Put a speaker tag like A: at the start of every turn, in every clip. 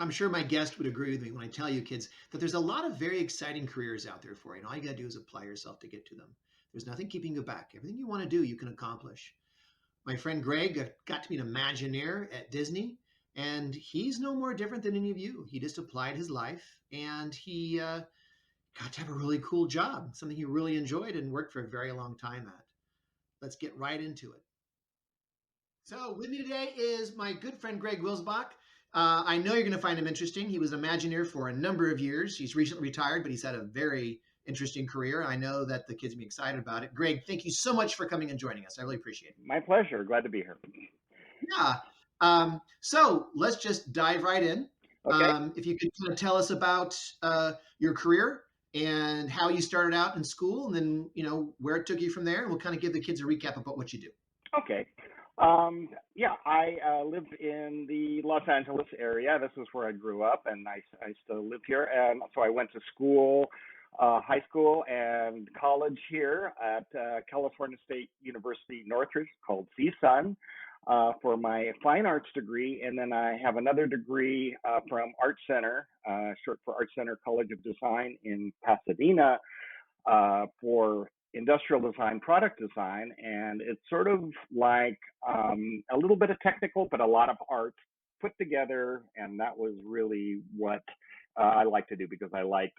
A: I'm sure my guest would agree with me when I tell you, kids, that there's a lot of very exciting careers out there for you. And all you got to do is apply yourself to get to them. There's nothing keeping you back. Everything you want to do, you can accomplish. My friend Greg got to meet Imagineer at Disney, and he's no more different than any of you. He just applied his life, and he got to have a really cool job, something he really enjoyed and worked for a very long time at. Let's get right into it. So, with me today is my good friend Greg Wilzbach. I know you're going to find him interesting. He was an Imagineer for a number of years. He's recently retired, but he's had a very interesting career. I know that the kids will be excited about it. Greg, thank you so much for coming and joining us. I really appreciate it.
B: My pleasure. Glad to be here.
A: Yeah. So let's just dive right in.
B: Okay.
A: If you could kind of tell us about your career and how you started out in school, and then where it took you from there, and we'll kind of give the kids a recap about what you do.
B: Okay. Yeah, I live in the Los Angeles area. This is where I grew up, and I still live here. And so I went to school, high school and college here at California State University Northridge, called CSUN, for my fine arts degree. And then I have another degree from Art Center, short for Art Center College of Design in Pasadena, for industrial design, product design. And it's sort of like a little bit of technical, but a lot of art put together. And that was really what I like to do, because I like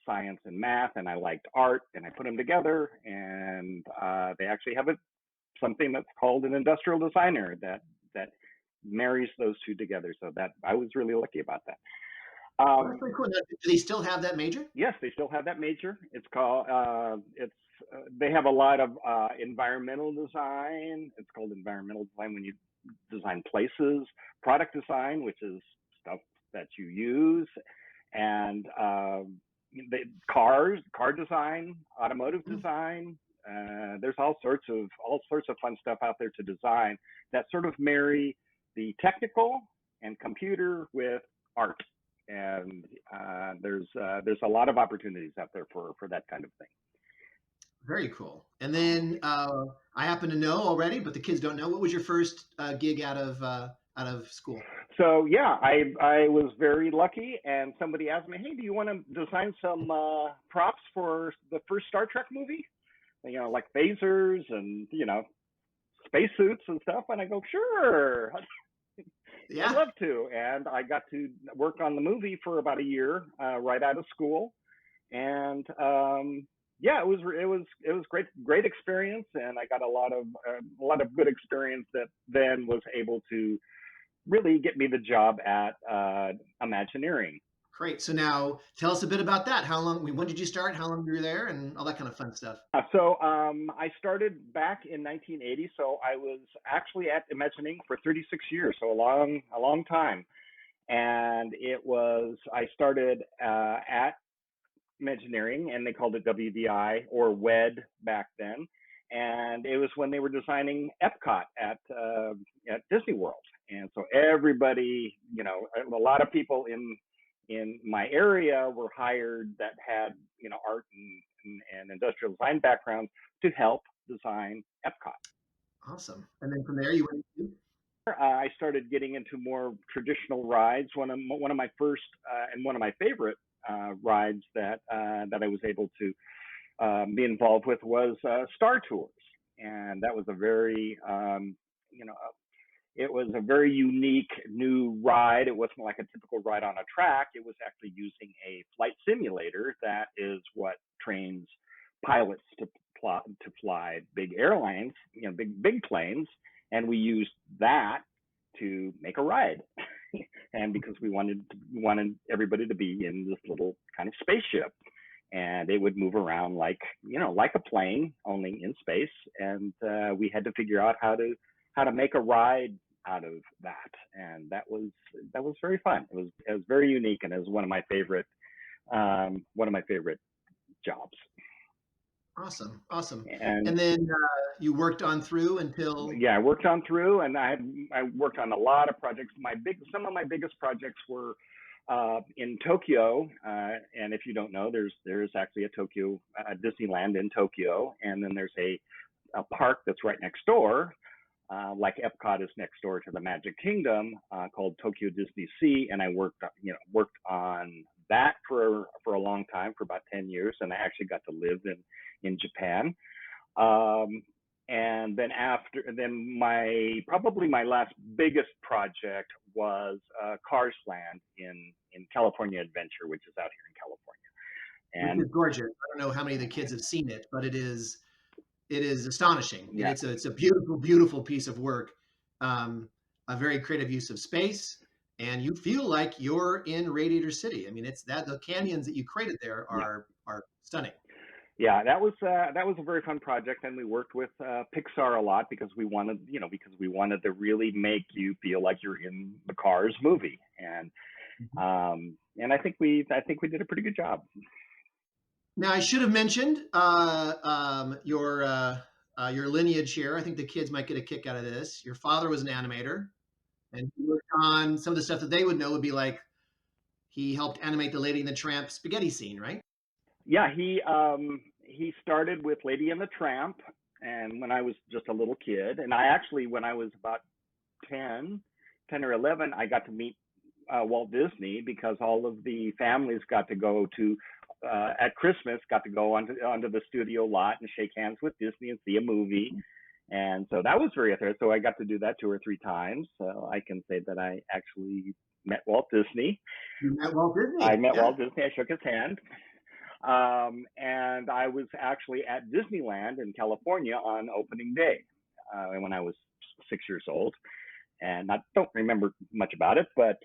B: science and math, and I liked art, and I put them together. And they actually have something that's called an industrial designer that marries those two together. So that I was really lucky about that.
A: That's pretty cool. Do they still have that major?
B: Yes, they still have that major. It's called they have a lot of environmental design. It's called environmental design when you design places, product design, which is stuff that you use, and car design, automotive design. There's all sorts of fun stuff out there to design that sort of marry the technical and computer with art. And there's a lot of opportunities out there for that kind of thing.
A: Very cool. And then I happen to know already, but the kids don't know. What was your first gig out of school?
B: So yeah, I was very lucky, and somebody asked me, "Hey, do you want to design some props for the first Star Trek movie? Like phasers and spacesuits and stuff." And I go, "Sure." Yeah. I'd love to. And I got to work on the movie for about a year right out of school. And yeah, it was great experience, and I got a lot of good experience that then was able to really get me the job at Imagineering.
A: Great. So now tell us a bit about that. When did you start? How long were you there, and all that kind of fun stuff?
B: So I started back in 1980. So I was actually at Imagineering for 36 years, so a long time. And I started at Imagineering, and they called it WDI or WED back then. And it was when they were designing Epcot at Disney World. And so everybody, a lot of people in my area were hired that had art and industrial design backgrounds to help design Epcot.
A: Awesome. And then from there you went to?
B: I started getting into more traditional rides. One of my first and one of my favorite rides that I was able to be involved with was Star Tours, and that was a very it was a very unique new ride. It wasn't like a typical ride on a track. It was actually using a flight simulator. That is what trains pilots to fly big airlines, big planes. And we used that to make a ride. And because we wanted everybody to be in this little kind of spaceship, and it would move around like a plane, only in space. And we had to figure out how to make a ride out of that, and that was very fun. It was very unique, and it was one of my favorite jobs.
A: Awesome. And then you worked on through until?
B: Yeah, I worked on through, and I worked on a lot of projects. Some of my biggest projects were in Tokyo, and if you don't know, there's actually a Disneyland in Tokyo, and then there's a park that's right next door like Epcot is next door to the Magic Kingdom, called Tokyo Disney Sea, and I worked on that for a long time, for about 10 years, and I actually got to live in Japan. Um, and then probably my last biggest project was Cars Land in California Adventure, which is out here in California.
A: Which
B: And
A: is gorgeous. I don't know how many of the kids have seen it, but it is astonishing, and
B: yeah,
A: it's a beautiful, beautiful piece of work. A very creative use of space, and you feel like you're in Radiator City. I mean, it's that the canyons that you created there
B: yeah,
A: are stunning.
B: yeah. That was a very fun project, and we worked with Pixar a lot because we wanted to really make you feel like you're in the Cars movie,
A: Mhm.
B: and I think we did a pretty good job.
A: Now, I should have mentioned your lineage here. I think the kids might get a kick out of this. Your father was an animator, and he worked on some of the stuff that they would know would be like he helped animate the Lady and the Tramp spaghetti scene, right?
B: Yeah, he started with Lady and the Tramp, and when I was just a little kid, and I actually, when I was about 10, 10 or 11, I got to meet Walt Disney because all of the families got to go to at Christmas, got to go onto the studio lot and shake hands with Disney and see a movie. And so that was very interesting. So I got to do that 2 or 3 times. So I can say that I actually met Walt Disney.
A: You met Walt
B: I
A: Disney,
B: met
A: yeah.
B: Walt Disney. I shook his hand. And I was actually at Disneyland in California on opening day when I was 6 years old. And I don't remember much about it, but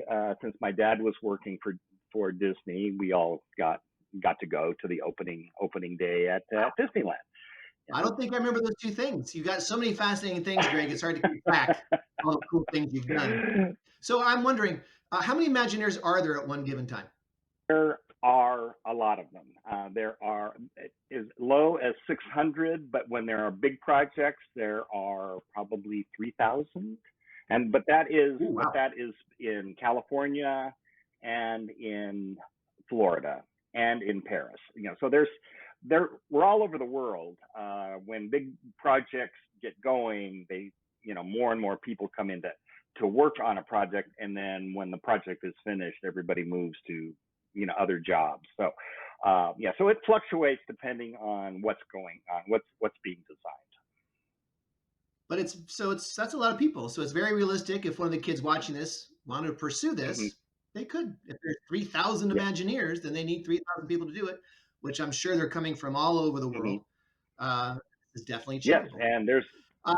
B: since my dad was working for Disney, we all got to go to the opening day at Disneyland.
A: I don't think I remember those two things. You got so many fascinating things, Greg. It's hard to keep track all the cool things you've done. So I'm wondering, how many Imagineers are there at one given time?
B: There are a lot of them. There are as low as 600, but when there are big projects, there are probably 3,000. But that is
A: Oh, wow.
B: in California and in Florida and in Paris. So we're all over the world. When big projects get going, more and more people come in to work on a project, and then when the project is finished, everybody moves to other jobs. So so it fluctuates depending on what's going on, what's being designed.
A: But that's a lot of people. So it's very realistic. If one of the kids watching this wanted to pursue
B: Mm-hmm.
A: this, they could. If there's 3,000
B: Yeah.
A: Imagineers, then they need 3,000 people to do it, which I'm sure they're coming from all over the
B: Mm-hmm.
A: world. Uh, it's definitely
B: Yes,
A: achievable.
B: and there's
A: Uh,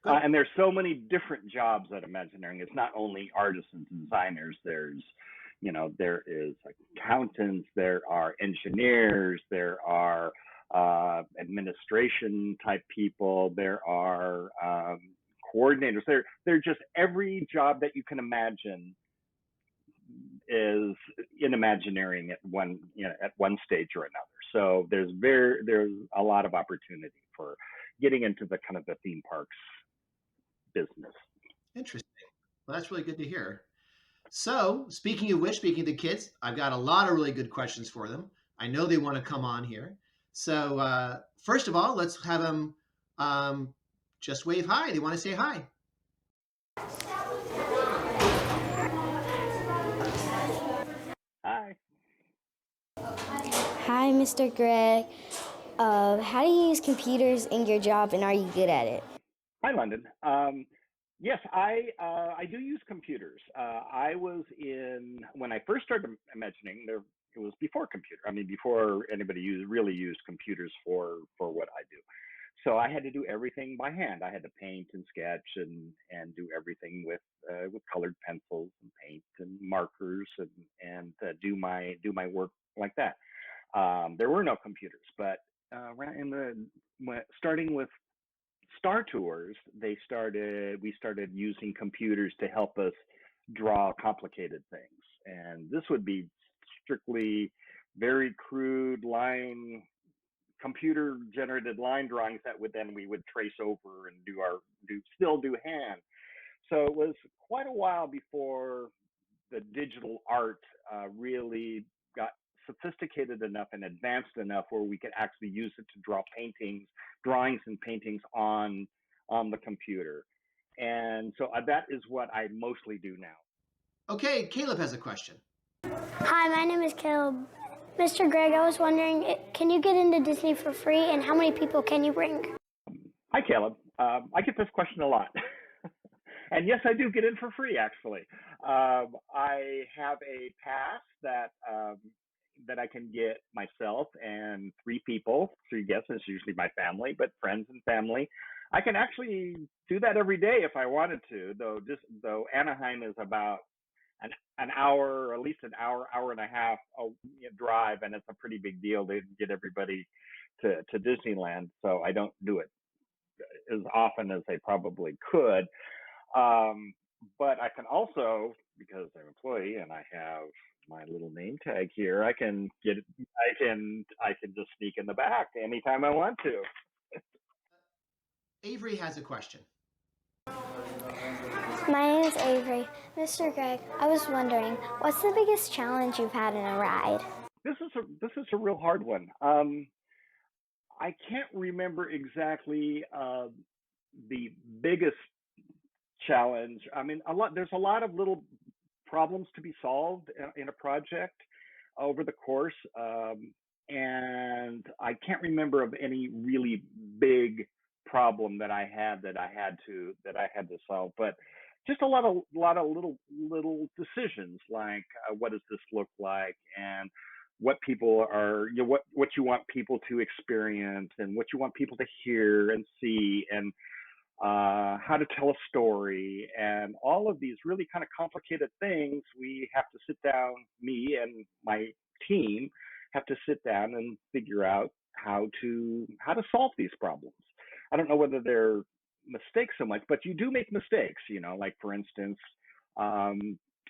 A: Good.
B: and there's so many different jobs at Imagineering. It's not only artisans and designers. There is accountants, there are engineers, there are administration type people, there are coordinators. They're just every job that you can imagine is in Imagineering at one stage or another. So there's a lot of opportunity for getting into the kind of the theme parks business.
A: Interesting. Well, that's really good to hear. So, speaking of which, speaking of the kids, I've got a lot of really good questions for them. I know they want to come on here. So, first of all, let's have them just wave hi. They want to say hi.
B: Hi.
C: Hi, Mr. Greg. How do you use computers in your job, and are you good at it?
B: Hi, Londyn. Yes, I do use computers. I was when I first started Imagining. It was before computer. I mean, before anybody really used computers for what I do. So I had to do everything by hand. I had to paint and sketch and do everything with colored pencils and paint and markers and do my work like that. There were no computers, but starting with Star Tours, we started using computers to help us draw complicated things, and this would be strictly very crude computer generated line drawings that we would trace over and still do hand. So it was quite a while before the digital art really got sophisticated enough and advanced enough where we could actually use it to draw drawings and paintings on on the computer. And so that is what I mostly do now.
A: Okay, Caleb has a question.
D: Hi, my name is Kaleb. Mr. Greg, I was wondering, can you get into Disney for free, and how many people can you bring?
B: Hi, Caleb. I get this question a lot. And yes, I do get in for free, actually. I have a pass that I can get myself and three guests. It's usually my family, but friends and family. I can actually do that every day if I wanted to, though Anaheim is about an hour, or at least an hour and a half drive, and it's a pretty big deal to get everybody to Disneyland. So I don't do it as often as I probably could. But I can also, because I'm an employee and I have my little name tag here, I can just sneak in the back anytime I want to.
A: Avery has a question.
D: My name is Avery. Mr. Greg, I was wondering, what's the biggest challenge you've had in a ride?
B: This is a real hard one. I can't remember exactly the biggest challenge. I mean, there's a lot of little problems to be solved in a project over the course, and I can't remember of any really big problem that I had to solve. But just a lot of little decisions, like what does this look like, and what people are, what you want people to experience, and what you want people to hear and see, and how to tell a story, and all of these really kind of complicated things. We have to sit down, me and my team have to sit down and figure out how to solve these problems. I don't know whether they're mistakes so much, but you do make mistakes, like for instance,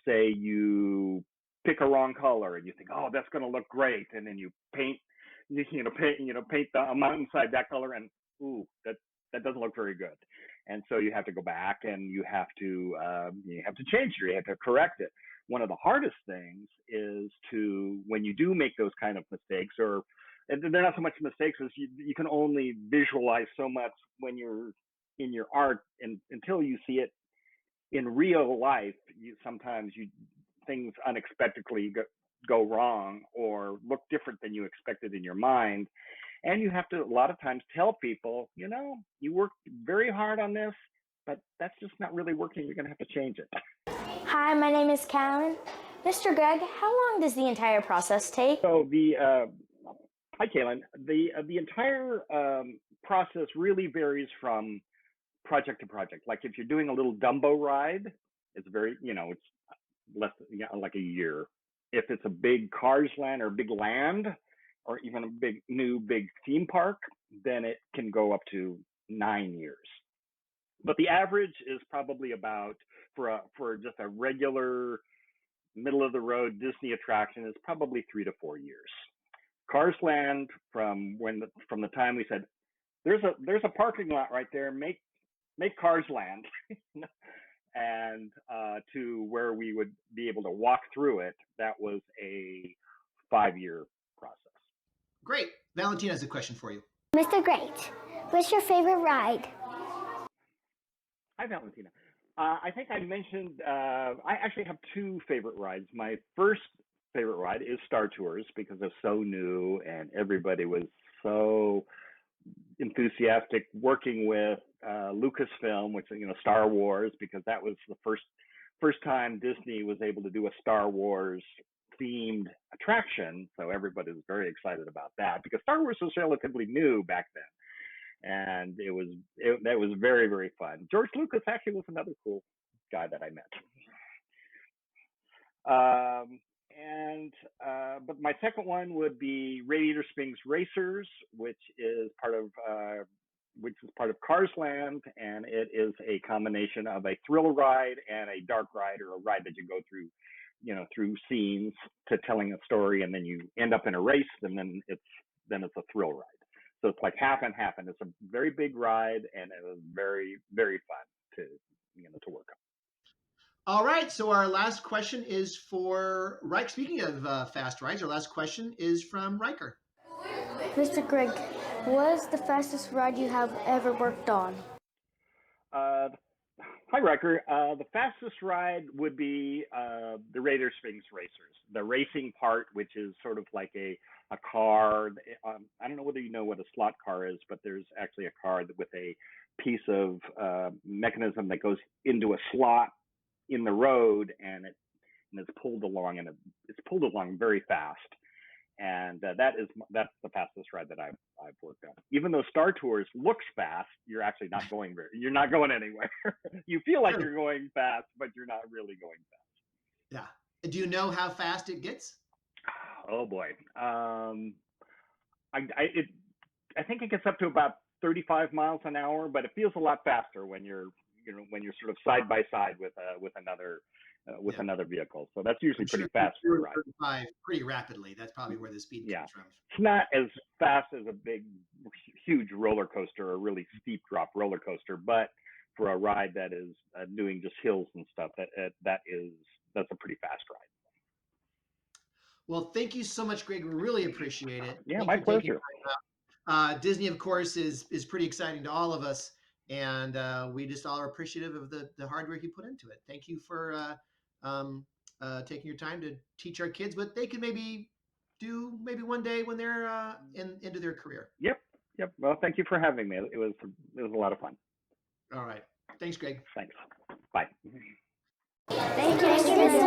B: say you pick a wrong color and you think, oh, that's going to look great, and then you paint the mountainside that color, and ooh, that doesn't look very good. And so you have to go back and you have to change it, or you have to correct it. One of the hardest things is when you do make those kind of mistakes, or they're not so much mistakes as you can only visualize so much when you're in your art, and until you see it in real life, sometimes things unexpectedly go wrong or look different than you expected in your mind. And you have to, a lot of times, tell people, you worked very hard on this, but that's just not really working. You're going to have to change it.
D: Hi, my name is Kalan. Mr. Greg, how long does the entire process take?
B: So hi, Kalan. The entire process really varies from project to project. Like if you're doing a little Dumbo ride, it's it's less like a year. If it's a big Cars Land or big land, or even a big theme park, then it can go up to 9 years. But the average is probably about, for just a regular middle of the road Disney attraction, is probably 3 to 4 years. Cars Land, from the time we said there's a parking lot right there, make Cars Land, and to where we would be able to walk through it, that was a 5-year process.
A: Great. Valentina has a question for you.
D: Mr. Great, what's your favorite ride?
B: Hi, Valentina. I think I mentioned, I actually have two favorite rides. My first favorite ride is Star Tours, because it's so new and everybody was so enthusiastic working with Lucasfilm, which is Star Wars, because that was the first time Disney was able to do a Star Wars themed attraction. So everybody was very excited about that, because Star Wars was relatively new back then, and that was very, very fun. George Lucas actually was another cool guy that I met. But my second one would be Radiator Springs Racers, which is part of Cars Land, and it is a combination of a thrill ride and a dark ride, or a ride that you go through, through scenes to telling a story, and then you end up in a race, and then it's a thrill ride. So it's like half and half, and it's a very big ride, and it was very, very fun to work on.
A: All right, so our last question is for Ryker. Speaking of fast rides, our last question is from Ryker.
D: Mr. Greg, what is the fastest ride you have ever worked on?
B: Uh, Hi, Ryker. The fastest ride would be the Raider Springs Racers, the racing part, which is sort of like a car. I don't know whether you know what a slot car is, but there's actually a car with a piece of mechanism that goes into a slot in the road, and it's pulled along, and it's pulled along very fast. And that's the fastest ride that I've worked on. Even though Star Tours looks fast, you're actually not going you're not going anywhere. You feel like you're going fast, but you're not really going fast.
A: Yeah. Do you know how fast it gets?
B: Oh boy. I think it gets up to about 35 miles an hour, but it feels a lot faster when you're sort of side by side with another vehicle. So that's usually pretty fast for a ride.
A: 35 pretty rapidly. That's probably where the speed comes from.
B: It's not as fast as a big, huge roller coaster or a really steep drop roller coaster, but for a ride that is doing just hills and stuff, that's a pretty fast ride.
A: Well, thank you so much, Greg. We really appreciate it.
B: Yeah, my pleasure.
A: Disney, of course, is pretty exciting to all of us, and we just all are appreciative of the hard work you put into it. Thank you for taking your time to teach our kids what they can maybe do one day when they're into their career.
B: Yep. Well, thank you for having me. It was a lot of fun.
A: All right. Thanks, Greg.
B: Thanks. Bye.
D: Thank you, Mr.